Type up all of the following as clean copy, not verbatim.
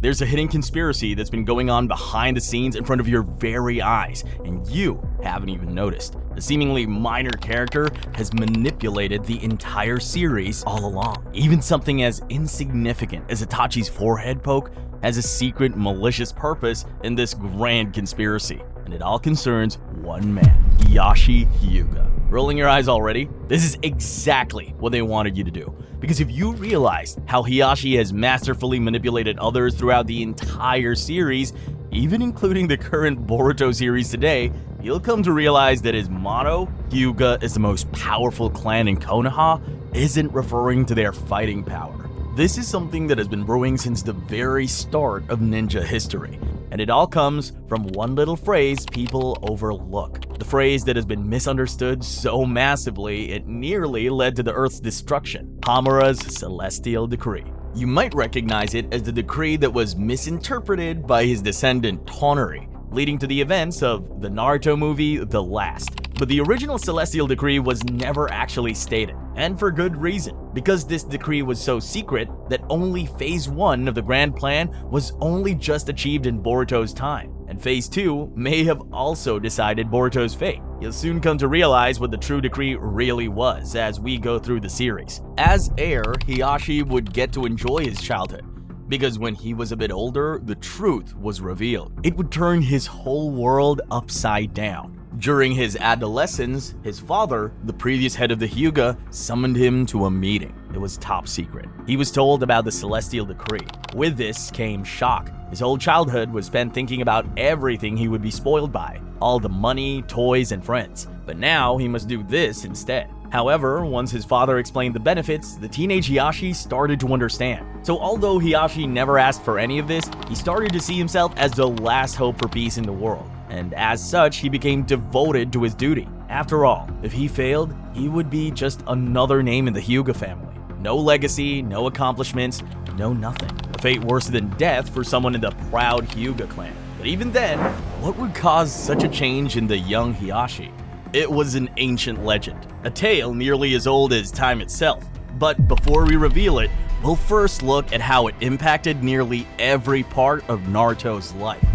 There's a hidden conspiracy that's been going on behind the scenes in front of your very eyes, and you haven't even noticed. A seemingly minor character has manipulated the entire series all along. Even something as insignificant as Itachi's forehead poke has a secret malicious purpose in this grand conspiracy, and it all concerns one man, Hiyashi Hyuga. Rolling your eyes already? This is exactly what they wanted you to do. Because if you realized how Hiyashi has masterfully manipulated others throughout the entire series, even including the current Boruto series today, you'll come to realize that his motto, Hyuga is the most powerful clan in Konoha, isn't referring to their fighting power. This is something that has been brewing since the very start of ninja history. And it all comes from one little phrase people overlook. The phrase that has been misunderstood so massively it nearly led to the Earth's destruction, Hamura's celestial decree. You might recognize it as the decree that was misinterpreted by his descendant Tonari, leading to the events of the Naruto movie The Last. But the original celestial decree was never actually stated, and for good reason, because this decree was so secret that only phase 1 of the grand plan was only just achieved in Boruto's time, and phase 2 may have also decided Boruto's fate. You'll soon come to realize what the true decree really was as we go through the series. As heir, Hiyashi would get to enjoy his childhood, because when he was a bit older, the truth was revealed. It would turn his whole world upside down. During his adolescence, his father, the previous head of the Hyuga, summoned him to a meeting. It was top secret. He was told about the celestial decree. With this came shock. His whole childhood was spent thinking about everything he would be spoiled by, all the money, toys, and friends. But now he must do this instead. However, once his father explained the benefits, the teenage Hiyashi started to understand. So although Hiyashi never asked for any of this, he started to see himself as the last hope for peace in the world. And as such, he became devoted to his duty. After all, if he failed, he would be just another name in the Hyuga family. No legacy, no accomplishments, no nothing. A fate worse than death for someone in the proud Hyuga clan. But even then, what would cause such a change in the young Hiyashi? It was an ancient legend, a tale nearly as old as time itself. But before we reveal it, we'll first look at how it impacted nearly every part of Naruto's life.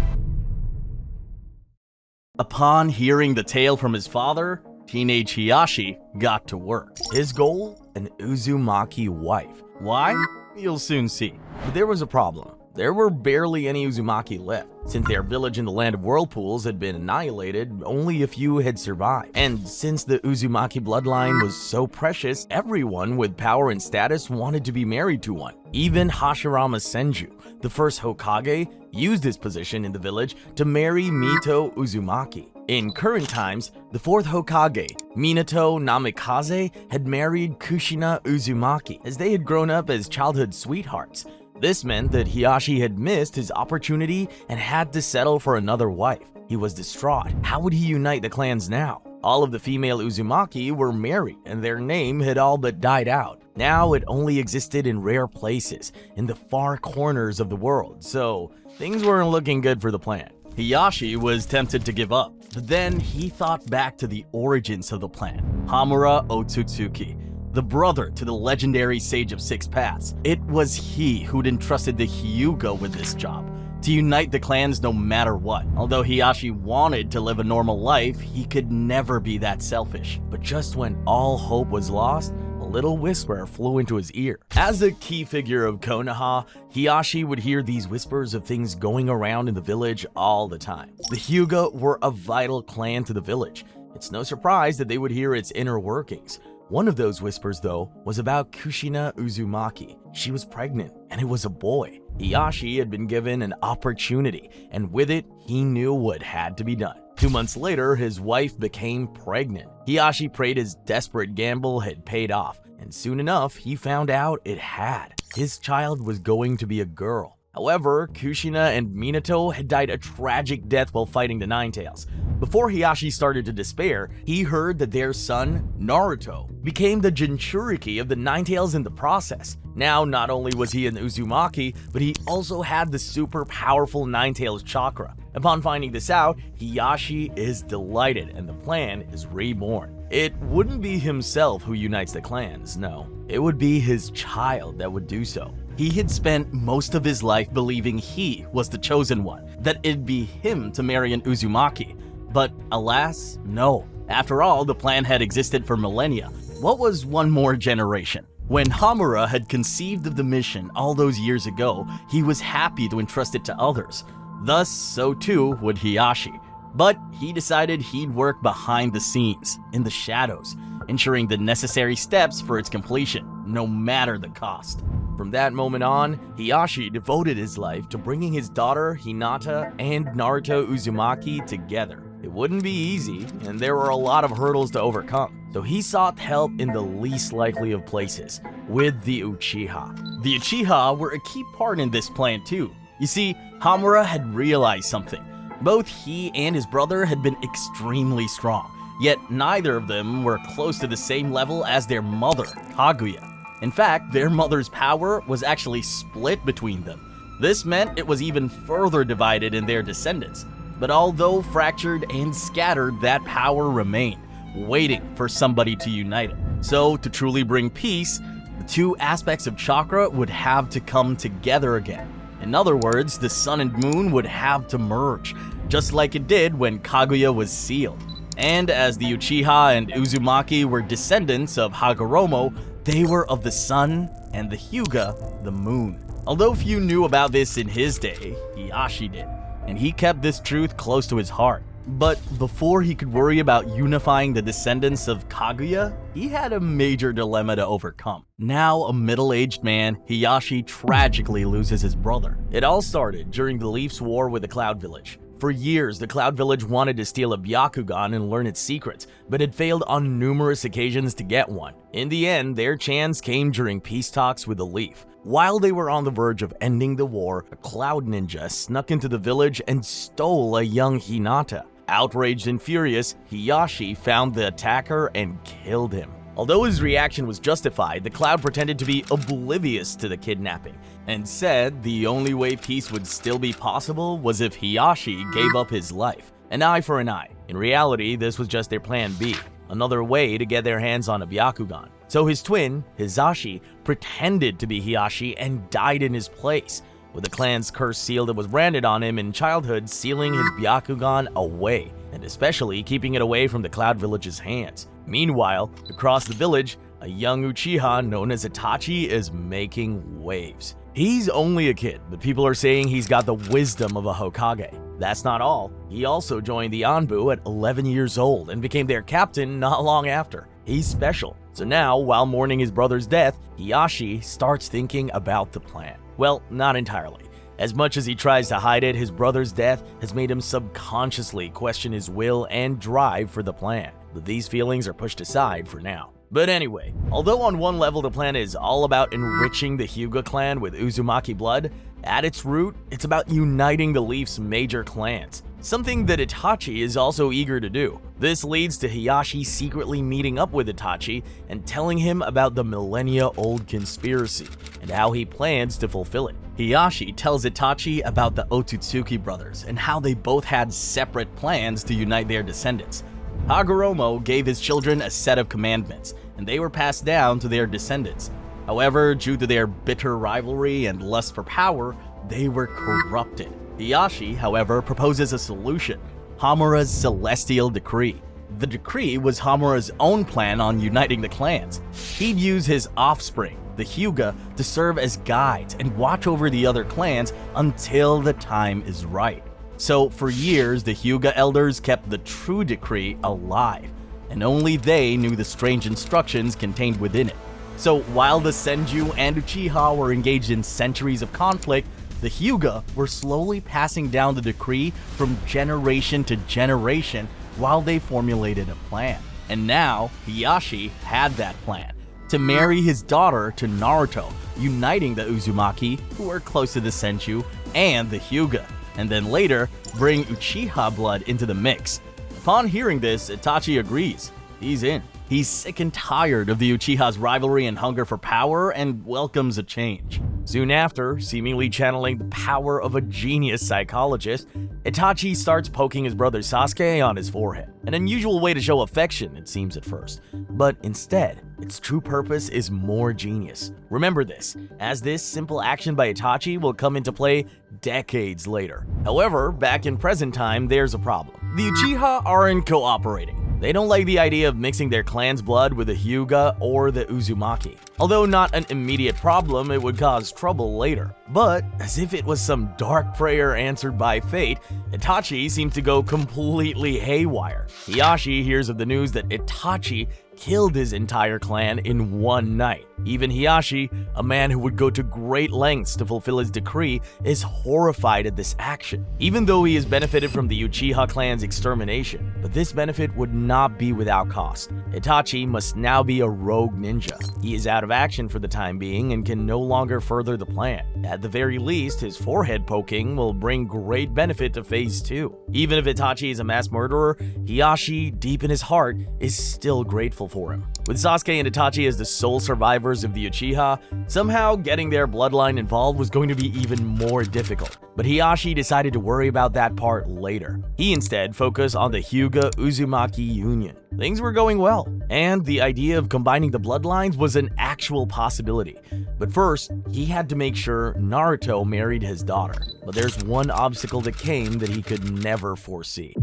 Upon hearing the tale from his father, teenage Hiyashi got to work. His goal? An Uzumaki wife. Why? You'll soon see. But there was a problem. There were barely any Uzumaki left. Since their village in the land of whirlpools had been annihilated, only a few had survived. And since the Uzumaki bloodline was so precious, everyone with power and status wanted to be married to one. Even Hashirama Senju, the first Hokage, used his position in the village to marry Mito Uzumaki. In current times, the fourth Hokage, Minato Namikaze, had married Kushina Uzumaki, as they had grown up as childhood sweethearts. This meant that Hiyashi had missed his opportunity and had to settle for another wife. He was distraught. How would he unite the clans now? All of the female Uzumaki were married and their name had all but died out. Now it only existed in rare places, in the far corners of the world, so things weren't looking good for the plan. Hiyashi was tempted to give up, but then he thought back to the origins of the plan. Hamura Otsutsuki, the brother to the legendary Sage of Six Paths. It was he who'd entrusted the Hyuga with this job, to unite the clans no matter what. Although Hiyashi wanted to live a normal life, he could never be that selfish. But just when all hope was lost, a little whisper flew into his ear. As a key figure of Konoha, Hiyashi would hear these whispers of things going around in the village all the time. The Hyuga were a vital clan to the village. It's no surprise that they would hear its inner workings. One of those whispers, though, was about Kushina Uzumaki. She was pregnant, and it was a boy. Hiyashi had been given an opportunity, and with it, he knew what had to be done. 2 months later, his wife became pregnant. Hiyashi prayed his desperate gamble had paid off, and soon enough, he found out it had. His child was going to be a girl. However, Kushina and Minato had died a tragic death while fighting the Ninetales. Before Hiyashi started to despair, he heard that their son, Naruto, became the Jinchuriki of the Ninetales in the process. Now, not only was he an Uzumaki, but he also had the super powerful Ninetales chakra. Upon finding this out, Hiyashi is delighted and the plan is reborn. It wouldn't be himself who unites the clans, no. It would be his child that would do so. He had spent most of his life believing he was the chosen one, that it'd be him to marry an Uzumaki. But alas, no. After all, the plan had existed for millennia. What was one more generation? When Hamura had conceived of the mission all those years ago, he was happy to entrust it to others. Thus, so too would Hiyashi. But he decided he'd work behind the scenes, in the shadows, ensuring the necessary steps for its completion, no matter the cost. From that moment on, Hiyashi devoted his life to bringing his daughter Hinata and Naruto Uzumaki together. It wouldn't be easy, and there were a lot of hurdles to overcome, so he sought help in the least likely of places, with the Uchiha. The Uchiha were a key part in this plan too. You see, Hamura had realized something. Both he and his brother had been extremely strong, yet neither of them were close to the same level as their mother, Kaguya. In fact, their mother's power was actually split between them. This meant it was even further divided in their descendants. But although fractured and scattered, that power remained, waiting for somebody to unite it. So, to truly bring peace, the two aspects of chakra would have to come together again. In other words, the sun and moon would have to merge, just like it did when Kaguya was sealed. And as the Uchiha and Uzumaki were descendants of Hagoromo, they were of the sun, and the Hyuga, the moon. Although few knew about this in his day, Hiyashi did, and he kept this truth close to his heart. But before he could worry about unifying the descendants of Kaguya, he had a major dilemma to overcome. Now a middle-aged man, Hiyashi tragically loses his brother. It all started during the Leaf's war with the Cloud Village. For years, the Cloud Village wanted to steal a Byakugan and learn its secrets, but had failed on numerous occasions to get one. In the end, their chance came during peace talks with the Leaf. While they were on the verge of ending the war, a Cloud Ninja snuck into the village and stole a young Hinata. Outraged and furious, Hiyashi found the attacker and killed him. Although his reaction was justified, the Cloud pretended to be oblivious to the kidnapping, and said the only way peace would still be possible was if Hiyashi gave up his life. An eye for an eye. In reality, this was just their plan B, another way to get their hands on a Byakugan. So his twin, Hizashi, pretended to be Hiyashi and died in his place, with the clan's curse seal that was branded on him in childhood sealing his Byakugan away, and especially keeping it away from the Cloud Village's hands. Meanwhile, across the village, a young Uchiha known as Itachi is making waves. He's only a kid, but people are saying he's got the wisdom of a Hokage. That's not all. He also joined the Anbu at 11 years old and became their captain not long after. He's special. So now, while mourning his brother's death, Hiyashi starts thinking about the plan. Well, not entirely. As much as he tries to hide it, his brother's death has made him subconsciously question his will and drive for the plan. But these feelings are pushed aside for now. But anyway, although on one level the plan is all about enriching the Hyuga clan with Uzumaki blood, at its root, it's about uniting the Leaf's major clans. Something that Itachi is also eager to do. This leads to Hiyashi secretly meeting up with Itachi and telling him about the millennia-old conspiracy and how he plans to fulfill it. Hiyashi tells Itachi about the Otsutsuki brothers and how they both had separate plans to unite their descendants. Hagoromo gave his children a set of commandments, and they were passed down to their descendants. However, due to their bitter rivalry and lust for power, they were corrupted. Hiyashi, however, proposes a solution: Hamura's Celestial Decree. The decree was Hamura's own plan on uniting the clans. He'd use his offspring, the Hyuga, to serve as guides and watch over the other clans until the time is right. So for years, the Hyuga elders kept the true decree alive, and only they knew the strange instructions contained within it. So while the Senju and Uchiha were engaged in centuries of conflict, the Hyuga were slowly passing down the decree from generation to generation while they formulated a plan. And now, Hiyashi had that plan: to marry his daughter to Naruto, uniting the Uzumaki, who were close to the Senju, and the Hyuga, and then later bring Uchiha blood into the mix. Upon hearing this, Itachi agrees. He's in. He's sick and tired of the Uchiha's rivalry and hunger for power and welcomes a change. Soon after, seemingly channeling the power of a genius psychologist, Itachi starts poking his brother Sasuke on his forehead. An unusual way to show affection, it seems at first. But instead, its true purpose is more genius. Remember this, as this simple action by Itachi will come into play decades later. However, back in present time, there's a problem. The Uchiha aren't cooperating. They don't like the idea of mixing their clan's blood with the Hyuga or the Uzumaki. Although not an immediate problem, it would cause trouble later. But, as if it was some dark prayer answered by fate, Itachi seems to go completely haywire. Hiyashi hears of the news that Itachi killed his entire clan in one night. Even Hiyashi, a man who would go to great lengths to fulfill his decree, is horrified at this action, even though he has benefited from the Uchiha clan's extermination. But this benefit would not be without cost. Itachi must now be a rogue ninja. He is out of action for the time being and can no longer further the plan. At the very least, his forehead poking will bring great benefit to Phase 2. Even if Itachi is a mass murderer, Hiyashi, deep in his heart, is still grateful for him. With Sasuke and Itachi as the sole survivors of the Uchiha, somehow getting their bloodline involved was going to be even more difficult. But Hiyashi decided to worry about that part later. He instead focused on the Hyuga-Uzumaki union. Things were going well, and the idea of combining the bloodlines was an actual possibility. But first, he had to make sure Naruto married his daughter. But there's one obstacle that came that he could never foresee.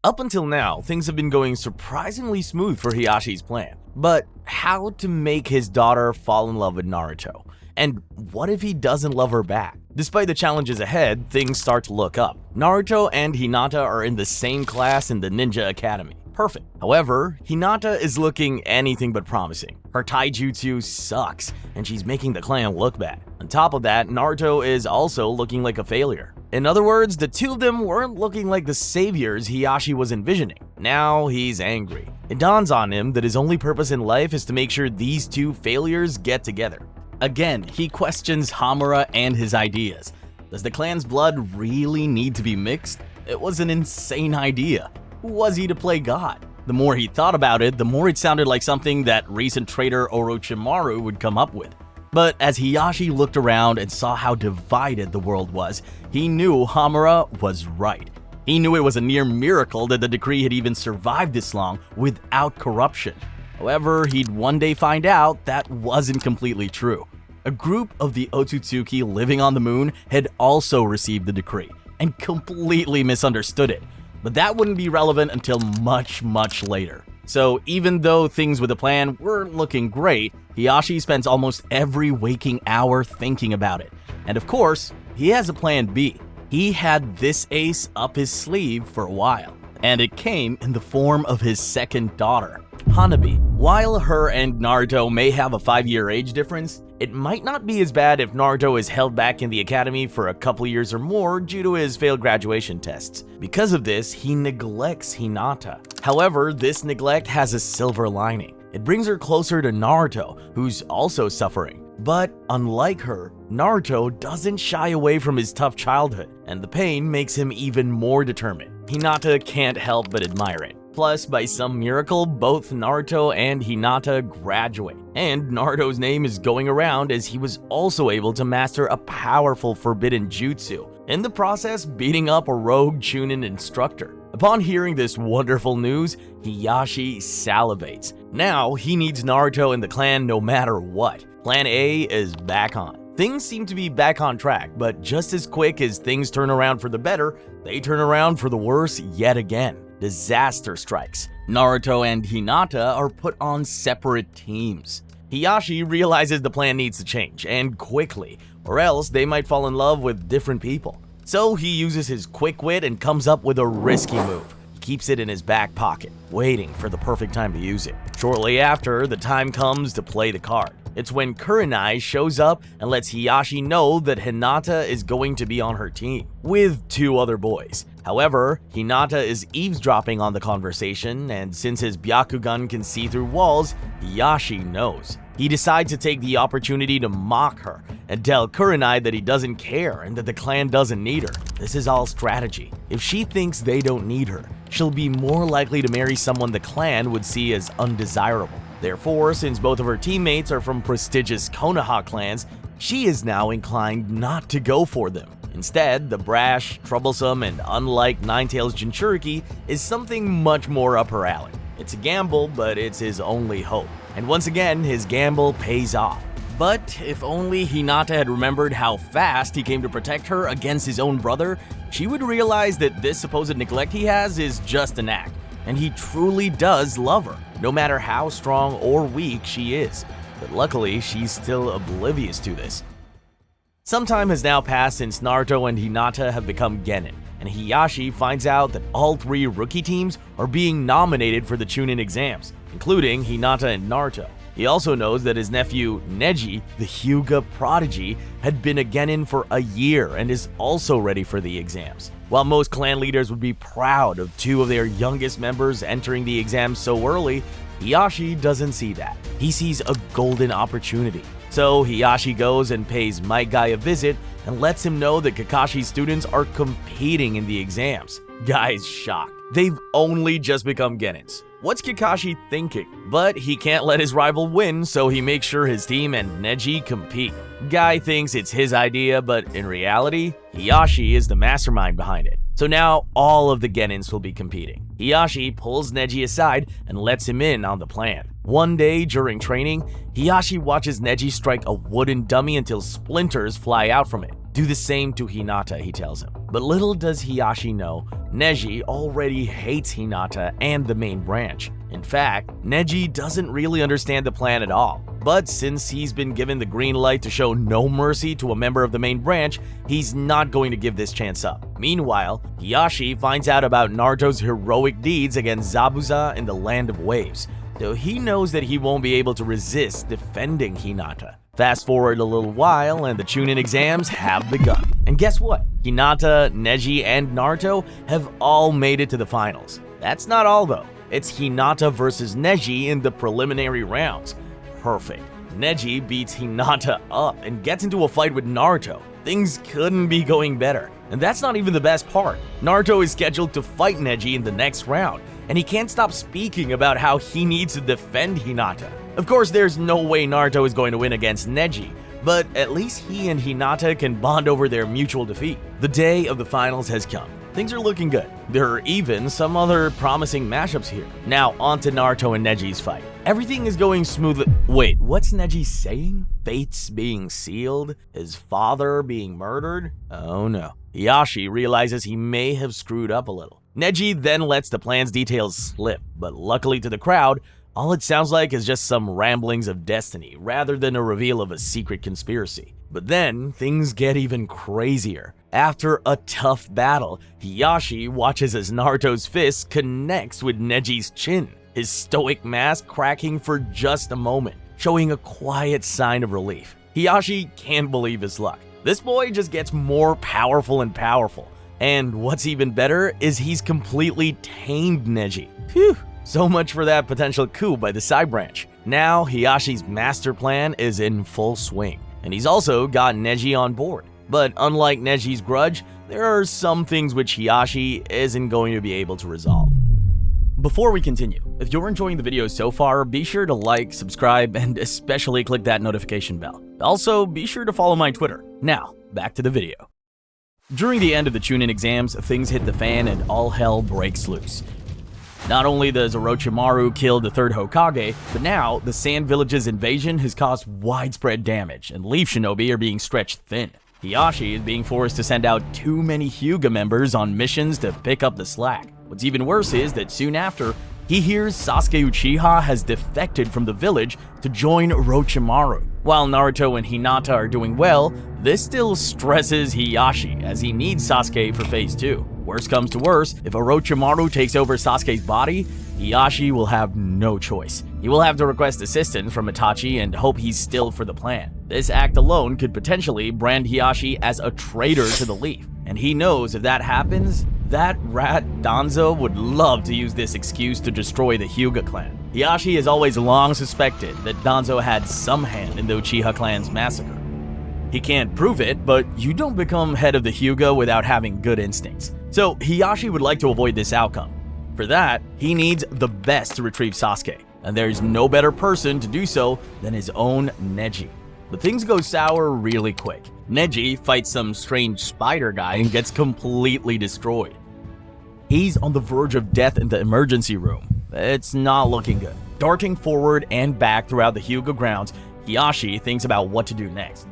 Up until now, things have been going surprisingly smooth for Hiyashi's plan. But how to make his daughter fall in love with Naruto? And what if he doesn't love her back? Despite the challenges ahead, things start to look up. Naruto and Hinata are in the same class in the Ninja Academy. Perfect. However, Hinata is looking anything but promising. Her taijutsu sucks, and she's making the clan look bad. On top of that, Naruto is also looking like a failure. In other words, the two of them weren't looking like the saviors Hiyashi was envisioning. Now he's angry. It dawns on him that his only purpose in life is to make sure these two failures get together. Again, he questions Hamura and his ideas. Does the clan's blood really need to be mixed? It was an insane idea. Who was he to play God? The more he thought about it, the more it sounded like something that recent traitor Orochimaru would come up with. But as Hiyashi looked around and saw how divided the world was, he knew Hamura was right. He knew it was a near miracle that the decree had even survived this long without corruption. However, he'd one day find out that wasn't completely true. A group of the Otsutsuki living on the moon had also received the decree and completely misunderstood it. But that wouldn't be relevant until much, much later. So even though things with the plan were looking great, Hiyashi spends almost every waking hour thinking about it. And of course, he has a plan B. He had this ace up his sleeve for a while, and it came in the form of his second daughter, Hanabi. While her and Naruto may have a 5-year age difference, it might not be as bad if Naruto is held back in the academy for a couple years or more due to his failed graduation tests. Because of this, he neglects Hinata. However, this neglect has a silver lining. It brings her closer to Naruto, who's also suffering. But unlike her, Naruto doesn't shy away from his tough childhood, and the pain makes him even more determined. Hinata can't help but admire it. Plus, by some miracle, both Naruto and Hinata graduate, and Naruto's name is going around as he was also able to master a powerful forbidden jutsu, in the process beating up a rogue Chunin instructor. Upon hearing this wonderful news, Hiyashi salivates. Now, he needs Naruto in the clan no matter what. Plan A is back on. Things seem to be back on track, but just as quick as things turn around for the better, they turn around for the worse yet again. Disaster strikes. Naruto and Hinata are put on separate teams. Hiyashi realizes the plan needs to change, and quickly, or else they might fall in love with different people. So he uses his quick wit and comes up with a risky move. He keeps it in his back pocket, waiting for the perfect time to use it. Shortly after, the time comes to play the card. It's when Kurenai shows up and lets Hiyashi know that Hinata is going to be on her team, with 2 other boys. However, Hinata is eavesdropping on the conversation, and since his Byakugan can see through walls, Hiyashi knows. He decides to take the opportunity to mock her and tell Kurenai that he doesn't care and that the clan doesn't need her. This is all strategy. If she thinks they don't need her, she'll be more likely to marry someone the clan would see as undesirable. Therefore, since both of her teammates are from prestigious Konoha clans, she is now inclined not to go for them. Instead, the brash, troublesome, and unlike Nine-Tails Jinchuriki is something much more up her alley. It's a gamble, but it's his only hope. And once again, his gamble pays off. But if only Hinata had remembered how fast he came to protect her against his own brother, she would realize that this supposed neglect he has is just an act, and he truly does love her, no matter how strong or weak she is. But luckily, she's still oblivious to this. Some time has now passed since Naruto and Hinata have become Genin, and Hiyashi finds out that all 3 rookie teams are being nominated for the Chunin exams, including Hinata and Naruto. He also knows that his nephew, Neji, the Hyuga prodigy, had been a Genin for a year and is also ready for the exams. While most clan leaders would be proud of 2 of their youngest members entering the exams so early, Hiyashi doesn't see that. He sees a golden opportunity. So Hiyashi goes and pays Might Guy a visit and lets him know that Kakashi's students are competing in the exams. Guy is shocked. They've only just become Genins. What's Kakashi thinking? But he can't let his rival win, so he makes sure his team and Neji compete. Guy thinks it's his idea, but in reality, Hiyashi is the mastermind behind it. So now all of the Genins will be competing. Hiyashi pulls Neji aside and lets him in on the plan. One day during training, Hiyashi watches Neji strike a wooden dummy until splinters fly out from it. Do the same to Hinata, he tells him. But little does Hiyashi know, Neji already hates Hinata and the main branch. In fact, Neji doesn't really understand the plan at all. But since he's been given the green light to show no mercy to a member of the main branch, he's not going to give this chance up. Meanwhile, Hiyashi finds out about Naruto's heroic deeds against Zabuza in the Land of Waves, so he knows that he won't be able to resist defending Hinata. Fast forward a little while and the Chunin exams have begun. And guess what? Hinata, Neji, and Naruto have all made it to the finals. That's not all though. It's Hinata versus Neji in the preliminary rounds. Perfect. Neji beats Hinata up and gets into a fight with Naruto. Things couldn't be going better. And that's not even the best part. Naruto is scheduled to fight Neji in the next round, and he can't stop speaking about how he needs to defend Hinata. Of course, there's no way Naruto is going to win against Neji, but at least he and Hinata can bond over their mutual defeat. The day of the finals has come. Things are looking good. There are even some other promising matchups here. Now, on to Naruto and Neji's fight. Everything is going smoothly. Wait, what's Neji saying? Fates being sealed? His father being murdered? Oh no. Hiyashi realizes he may have screwed up a little. Neji then lets the plan's details slip, but luckily to the crowd, all it sounds like is just some ramblings of destiny rather than a reveal of a secret conspiracy. But then, things get even crazier. After a tough battle, Hiyashi watches as Naruto's fist connects with Neji's chin, his stoic mask cracking for just a moment, showing a quiet sign of relief. Hiyashi can't believe his luck. This boy just gets more powerful and powerful. And what's even better is he's completely tamed Neji. Phew. So much for that potential coup by the side branch. Now, Hiyashi's master plan is in full swing, and he's also got Neji on board. But unlike Neji's grudge, there are some things which Hiyashi isn't going to be able to resolve. Before we continue, if you're enjoying the video so far, be sure to like, subscribe, and especially click that notification bell. Also, be sure to follow my Twitter. Now, back to the video. During the end of the Chunin exams, things hit the fan and all hell breaks loose. Not only does Orochimaru kill the 3rd Hokage, but now the Sand Village's invasion has caused widespread damage, and Leaf Shinobi are being stretched thin. Hiyashi is being forced to send out too many Hyuga members on missions to pick up the slack. What's even worse is that soon after, he hears Sasuke Uchiha has defected from the village to join Orochimaru. While Naruto and Hinata are doing well, this still stresses Hiyashi as he needs Sasuke for Phase 2. Worst comes to worst, if Orochimaru takes over Sasuke's body, Hiyashi will have no choice. He will have to request assistance from Itachi and hope he's still for the plan. This act alone could potentially brand Hiyashi as a traitor to the Leaf, and he knows if that happens, that rat Danzo would love to use this excuse to destroy the Hyuga clan. Hiyashi has always long suspected that Danzo had some hand in the Uchiha clan's massacre. He can't prove it, but you don't become head of the Hyuga without having good instincts. So Hiyashi would like to avoid this outcome. For that, he needs the best to retrieve Sasuke, and there's no better person to do so than his own Neji. But things go sour really quick. Neji fights some strange spider guy and gets completely destroyed. He's on the verge of death in the emergency room, it's not looking good. Darting forward and back throughout the Hyuga grounds, Hiyashi thinks about what to do next.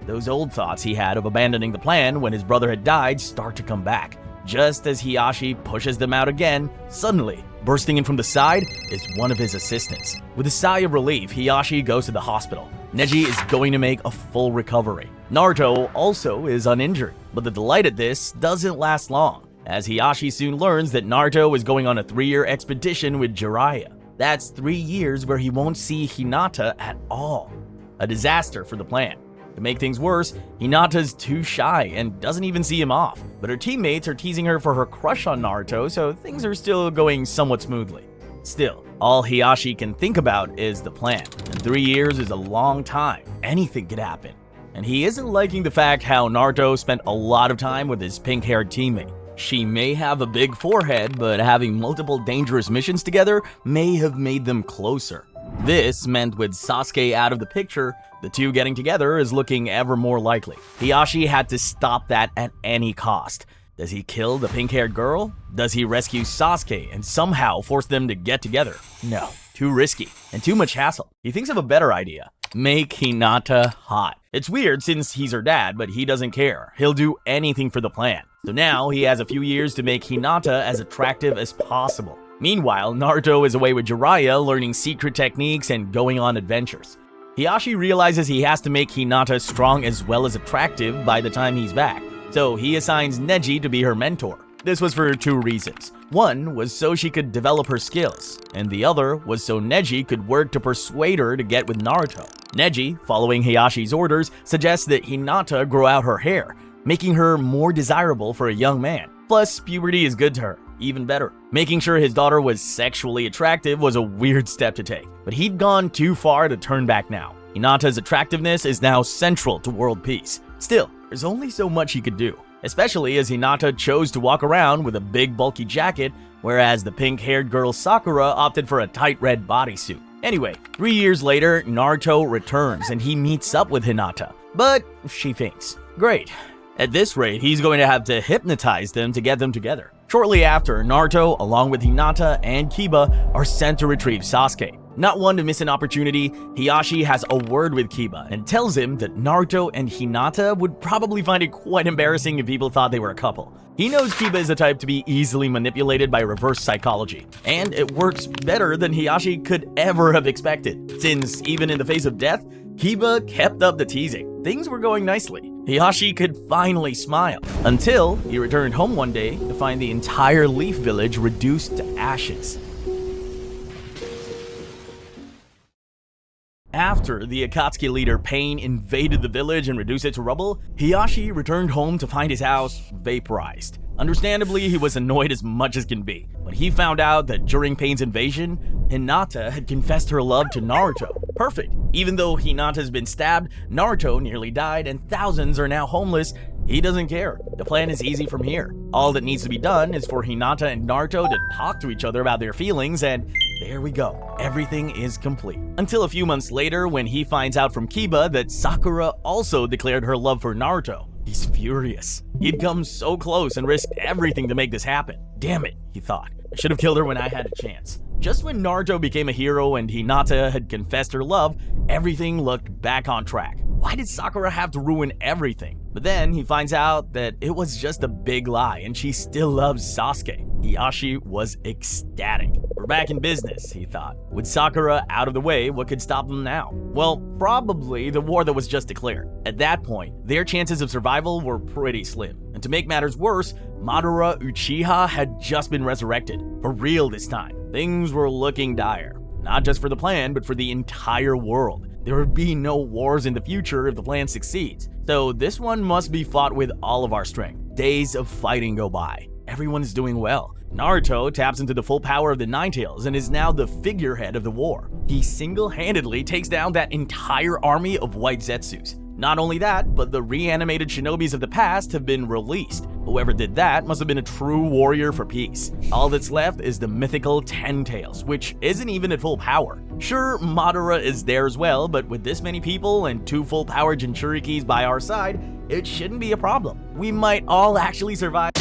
Those old thoughts he had of abandoning the plan when his brother had died start to come back. Just as Hiyashi pushes them out again, suddenly, bursting in from the side is one of his assistants. With a sigh of relief, Hiyashi goes to the hospital. Neji is going to make a full recovery. Naruto also is uninjured, but the delight at this doesn't last long, as Hiyashi soon learns that Naruto is going on a 3-year expedition with Jiraiya. That's 3 years where he won't see Hinata at all. A disaster for the plan. To make things worse, Hinata's too shy and doesn't even see him off, but her teammates are teasing her for her crush on Naruto, so things are still going somewhat smoothly. Still, all Hiyashi can think about is the plan, and 3 years is a long time. Anything could happen. And he isn't liking the fact how Naruto spent a lot of time with his pink-haired teammate. She may have a big forehead, but having multiple dangerous missions together may have made them closer. This meant with Sasuke out of the picture, the two getting together is looking ever more likely. Hiyashi had to stop that at any cost. Does he kill the pink-haired girl? Does he rescue Sasuke and somehow force them to get together? No, too risky and too much hassle. He thinks of a better idea. Make Hinata hot. It's weird since he's her dad, but he doesn't care. He'll do anything for the plan. So now he has a few years to make Hinata as attractive as possible. Meanwhile, Naruto is away with Jiraiya learning secret techniques and going on adventures. Hiyashi realizes he has to make Hinata strong as well as attractive by the time he's back, so he assigns Neji to be her mentor. This was for 2 reasons. One was so she could develop her skills, and the other was so Neji could work to persuade her to get with Naruto. Neji, following Hiyashi's orders, suggests that Hinata grow out her hair, making her more desirable for a young man. Plus, puberty is good to her. Even better. Making sure his daughter was sexually attractive was a weird step to take, but he'd gone too far to turn back now. Hinata's attractiveness is now central to world peace. Still, there's only so much he could do, especially as Hinata chose to walk around with a big bulky jacket, whereas the pink-haired girl Sakura opted for a tight red bodysuit. Anyway, 3 years later, Naruto returns and he meets up with Hinata, but she faints. Great. At this rate, he's going to have to hypnotize them to get them together. Shortly after, Naruto, along with Hinata and Kiba, are sent to retrieve Sasuke. Not one to miss an opportunity, Hiyashi has a word with Kiba and tells him that Naruto and Hinata would probably find it quite embarrassing if people thought they were a couple. He knows Kiba is the type to be easily manipulated by reverse psychology, and it works better than Hiyashi could ever have expected, since even in the face of death, Kiba kept up the teasing. Things were going nicely. Hiyashi could finally smile, until he returned home one day to find the entire Leaf Village reduced to ashes. After the Akatsuki leader Pain invaded the village and reduced it to rubble, Hiyashi returned home to find his house vaporized. Understandably, he was annoyed as much as can be, when he found out that during Pain's invasion, Hinata had confessed her love to Naruto. Perfect. Even though Hinata's been stabbed, Naruto nearly died, and thousands are now homeless, he doesn't care. The plan is easy from here. All that needs to be done is for Hinata and Naruto to talk to each other about their feelings, and there we go. Everything is complete. Until a few months later, when he finds out from Kiba that Sakura also declared her love for Naruto. He's furious. He'd come so close and risked everything to make this happen. Damn it, he thought. I should have killed her when I had a chance. Just when Naruto became a hero and Hinata had confessed her love, everything looked back on track. Why did Sakura have to ruin everything? But then he finds out that it was just a big lie and she still loves Sasuke. Hiyashi was ecstatic. We're back in business, he thought. With Sakura out of the way, what could stop them now? Well, probably the war that was just declared. At that point, their chances of survival were pretty slim. And to make matters worse, Madara Uchiha had just been resurrected. For real this time. Things were looking dire. Not just for the plan, but for the entire world. There would be no wars in the future if the plan succeeds. So this one must be fought with all of our strength. Days of fighting go by. Everyone is doing well. Naruto taps into the full power of the Nine Tails and is now the figurehead of the war. He single-handedly takes down that entire army of white Zetsus. Not only that, but the reanimated shinobis of the past have been released. Whoever did that must have been a true warrior for peace. All that's left is the mythical Ten Tails, which isn't even at full power. Sure, Madara is there as well, but with this many people and 2 full-power Jinchurikis by our side, it shouldn't be a problem. We might all actually survive.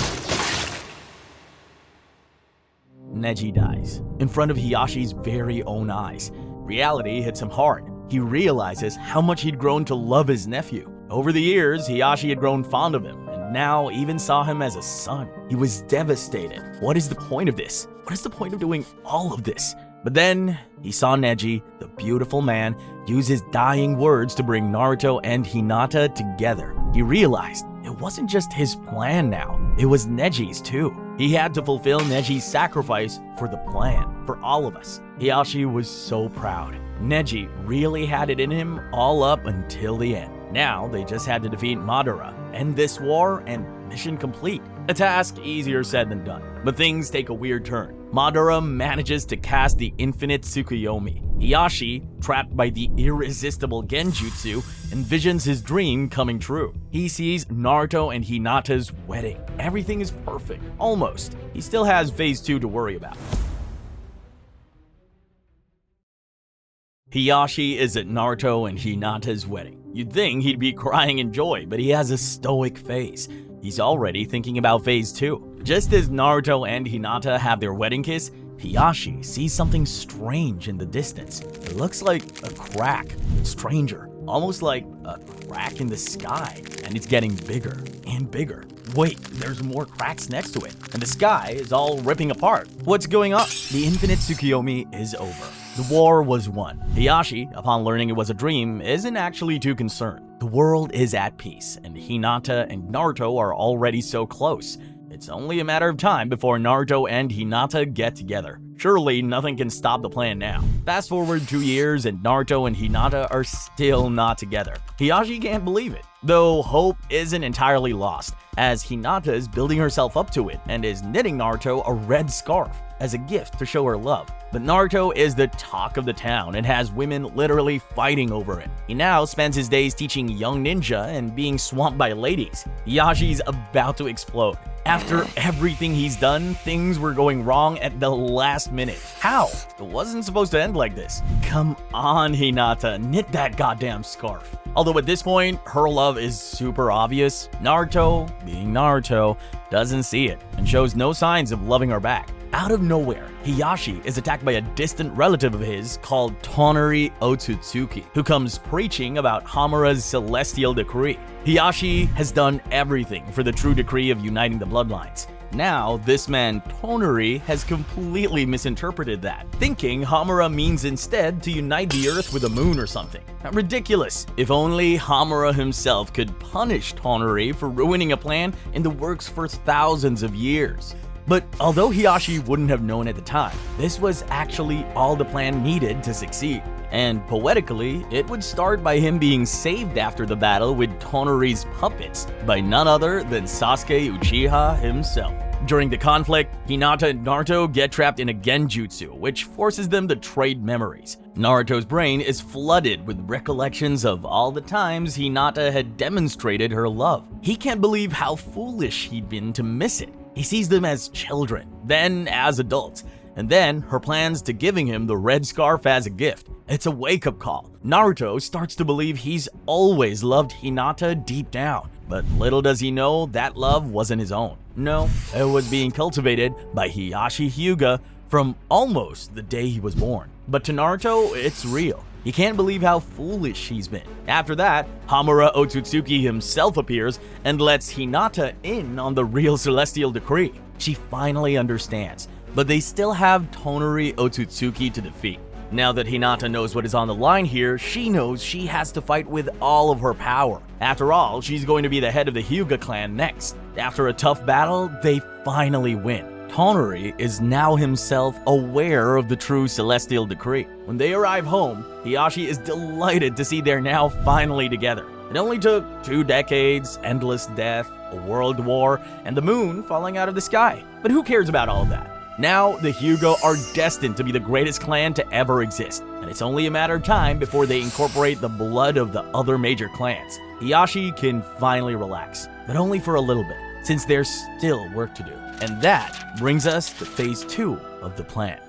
Neji dies, in front of Hiyashi's very own eyes. Reality hits him hard. He realizes how much he'd grown to love his nephew. Over the years, Hiyashi had grown fond of him, and now even saw him as a son. He was devastated. What is the point of this? What is the point of doing all of this? But then, he saw Neji, the beautiful man, use his dying words to bring Naruto and Hinata together. He realized it wasn't just his plan now, it was Neji's too. He had to fulfill Neji's sacrifice for the plan, for all of us. Hiyashi was so proud. Neji really had it in him all up until the end. Now, they just had to defeat Madara, end this war, and mission complete. A task easier said than done, but things take a weird turn. Madara manages to cast the infinite Tsukuyomi. Hiyashi, trapped by the irresistible Genjutsu, envisions his dream coming true. He sees Naruto and Hinata's wedding. Everything is perfect, almost. He still has phase 2 to worry about. Hiyashi is at Naruto and Hinata's wedding. You'd think he'd be crying in joy, but he has a stoic face. He's already thinking about phase 2. Just as Naruto and Hinata have their wedding kiss, Hiyashi sees something strange in the distance. It looks like a crack, stranger, almost like a crack in the sky, and it's getting bigger and bigger. Wait, there's more cracks next to it, and the sky is all ripping apart. What's going on? The infinite Tsukuyomi is over. The war was won. Hiyashi, upon learning it was a dream, isn't actually too concerned. The world is at peace, and Hinata and Naruto are already so close. It's only a matter of time before Naruto and Hinata get together. Surely nothing can stop the plan now. Fast forward 2 years and Naruto and Hinata are still not together. Hiyashi can't believe it, though hope isn't entirely lost, as Hinata is building herself up to it and is knitting Naruto a red scarf as a gift to show her love. But Naruto is the talk of the town and has women literally fighting over it. He now spends his days teaching young ninja and being swamped by ladies. Hiyashi's about to explode. After everything he's done, things were going wrong at the last minute. How? It wasn't supposed to end like this. Come on, Hinata, knit that goddamn scarf. Although at this point, her love is super obvious, Naruto, being Naruto, doesn't see it and shows no signs of loving her back. Out of nowhere, Hiyashi is attacked by a distant relative of his called Tonari Otsutsuki, who comes preaching about Hamura's celestial decree. Hiyashi has done everything for the true decree of uniting the bloodlines. Now, this man Tonari has completely misinterpreted that, thinking Hamura means instead to unite the earth with the moon or something. Ridiculous. If only Hamura himself could punish Tonari for ruining a plan in the works for thousands of years. But although Hiyashi wouldn't have known at the time, this was actually all the plan needed to succeed. And poetically, it would start by him being saved after the battle with Tonari's puppets by none other than Sasuke Uchiha himself. During the conflict, Hinata and Naruto get trapped in a genjutsu, which forces them to trade memories. Naruto's brain is flooded with recollections of all the times Hinata had demonstrated her love. He can't believe how foolish he'd been to miss it. He sees them as children, then as adults, and then her plans to giving him the red scarf as a gift. It's a wake-up call. Naruto starts to believe he's always loved Hinata deep down, but little does he know that love wasn't his own. No, it was being cultivated by Hiyashi Hyuga from almost the day he was born. But to Naruto, it's real. He can't believe how foolish he's been. After that, Hamura Otsutsuki himself appears and lets Hinata in on the real celestial decree. She finally understands, but they still have Tonari Otsutsuki to defeat. Now that Hinata knows what is on the line here, she knows she has to fight with all of her power. After all, she's going to be the head of the Hyuga clan next. After a tough battle, they finally win. Tonari is now himself aware of the true celestial decree. When they arrive home, Hiyashi is delighted to see they're now finally together. It only took 2 decades, endless death, a world war, and the moon falling out of the sky. But who cares about all of that? Now, the Hyuga are destined to be the greatest clan to ever exist, and it's only a matter of time before they incorporate the blood of the other major clans. Hiyashi can finally relax, but only for a little bit, since there's still work to do. And that brings us to phase 2 of the plan.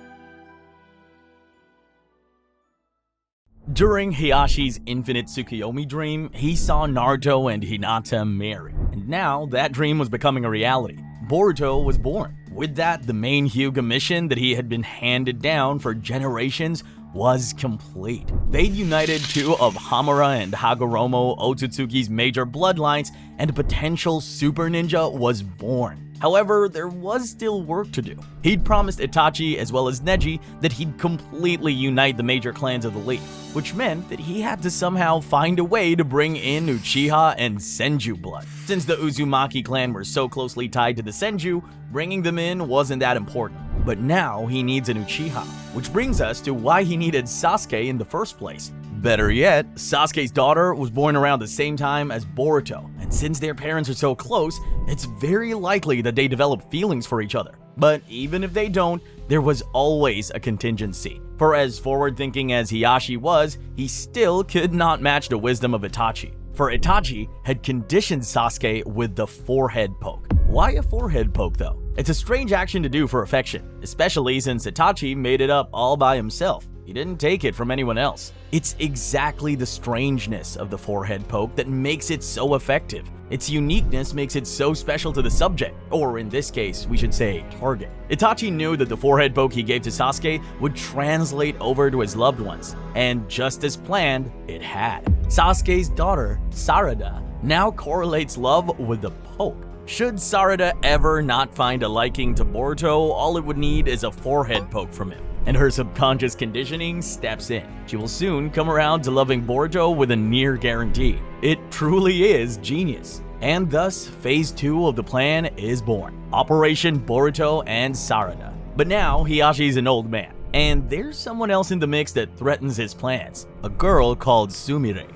During Hiyashi's infinite Tsukuyomi dream, he saw Naruto and Hinata marry, and now that dream was becoming a reality. Boruto was born. With that, the main Hyuga mission that he had been handed down for generations was complete. They'd united two of Hamura and Hagoromo Otsutsuki's major bloodlines, and a potential super ninja was born. However, there was still work to do. He'd promised Itachi as well as Neji that he'd completely unite the major clans of the League, which meant that he had to somehow find a way to bring in Uchiha and Senju blood. Since the Uzumaki clan were so closely tied to the Senju, bringing them in wasn't that important. But now he needs an Uchiha, which brings us to why he needed Sasuke in the first place. Better yet, Sasuke's daughter was born around the same time as Boruto, and since their parents are so close, it's very likely that they develop feelings for each other. But even if they don't, there was always a contingency. For as forward-thinking as Hiyashi was, he still could not match the wisdom of Itachi. For Itachi had conditioned Sasuke with the forehead poke. Why a forehead poke though? It's a strange action to do for affection, especially since Itachi made it up all by himself. He didn't take it from anyone else. It's exactly the strangeness of the forehead poke that makes it so effective. Its uniqueness makes it so special to the subject, or in this case, we should say target. Itachi knew that the forehead poke he gave to Sasuke would translate over to his loved ones, and just as planned, it had. Sasuke's daughter, Sarada, now correlates love with the poke. Should Sarada ever not find a liking to Boruto, all it would need is a forehead poke from him, and her subconscious conditioning steps in. She will soon come around to loving Boruto with a near guarantee. It truly is genius. And thus, phase 2 of the plan is born. Operation Boruto and Sarada. But now, Hiyashi's an old man, and there's someone else in the mix that threatens his plans. A girl called Sumire.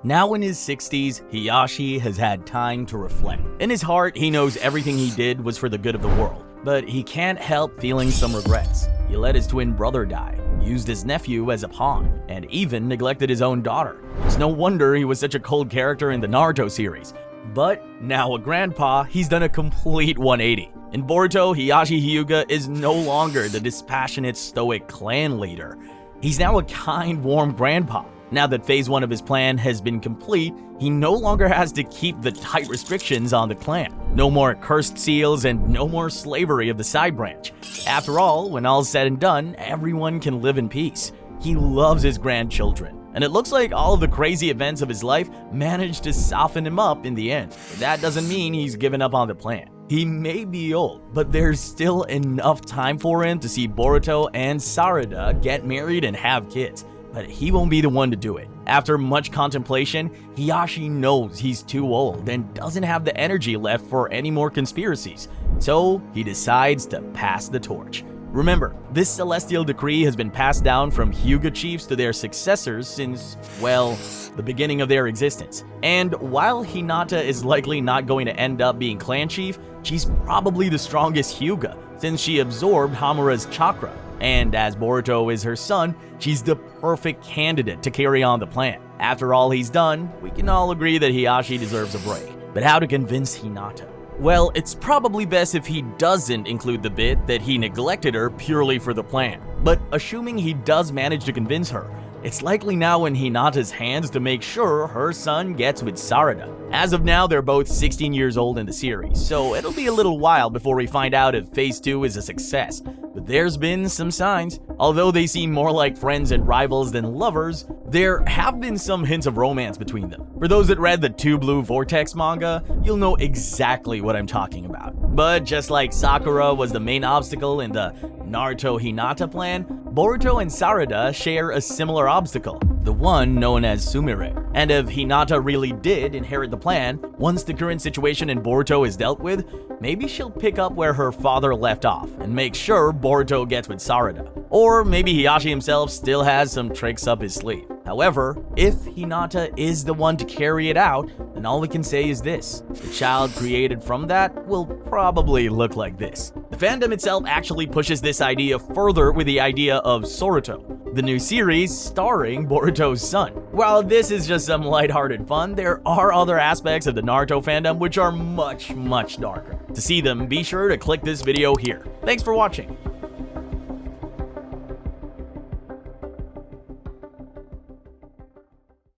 Now in his 60s, Hiyashi has had time to reflect. In his heart, he knows everything he did was for the good of the world, but he can't help feeling some regrets. He let his twin brother die, used his nephew as a pawn, and even neglected his own daughter. It's no wonder he was such a cold character in the Naruto series. But now a grandpa, he's done a complete 180. In Boruto, Hiyashi Hyuga is no longer the dispassionate, stoic clan leader. He's now a kind, warm grandpa. Now that phase 1 of his plan has been complete, he no longer has to keep the tight restrictions on the clan. No more cursed seals and no more slavery of the side branch. After all, when all's said and done, everyone can live in peace. He loves his grandchildren, and it looks like all of the crazy events of his life managed to soften him up in the end. But that doesn't mean he's given up on the plan. He may be old, but there's still enough time for him to see Boruto and Sarada get married and have kids. But he won't be the one to do it. After much contemplation, Hiyashi knows he's too old and doesn't have the energy left for any more conspiracies, so he decides to pass the torch. Remember, this celestial decree has been passed down from Hyuga chiefs to their successors since, well, the beginning of their existence. And while Hinata is likely not going to end up being clan chief, she's probably the strongest Hyuga, since she absorbed Hamura's chakra. And as Boruto is her son, she's the perfect candidate to carry on the plan. After all he's done, we can all agree that Hiyashi deserves a break. But how to convince Hinata? Well, it's probably best if he doesn't include the bit that he neglected her purely for the plan. But assuming he does manage to convince her, it's likely now in Hinata's hands to make sure her son gets with Sarada. As of now, they're both 16 years old in the series, so it'll be a little while before we find out if phase 2 is a success. But there's been some signs. Although they seem more like friends and rivals than lovers, there have been some hints of romance between them. For those that read the Two Blue Vortex manga, you'll know exactly what I'm talking about. But just like Sakura was the main obstacle in the Naruto Hinata plan, Boruto and Sarada share a similar obstacle, the one known as Sumire. And if Hinata really did inherit the plan, once the current situation in Boruto is dealt with, maybe she'll pick up where her father left off and make sure Boruto gets with Sarada. Or maybe Hiyashi himself still has some tricks up his sleeve. However, if Hinata is the one to carry it out, then all we can say is this: the child created from that will probably look like this. The fandom itself actually pushes this idea further with the idea of Soruto, the new series starring Boruto's son. While this is just some lighthearted fun, there are other aspects of the Naruto fandom which are much darker. To see them, be sure to click this video here. Thanks for watching.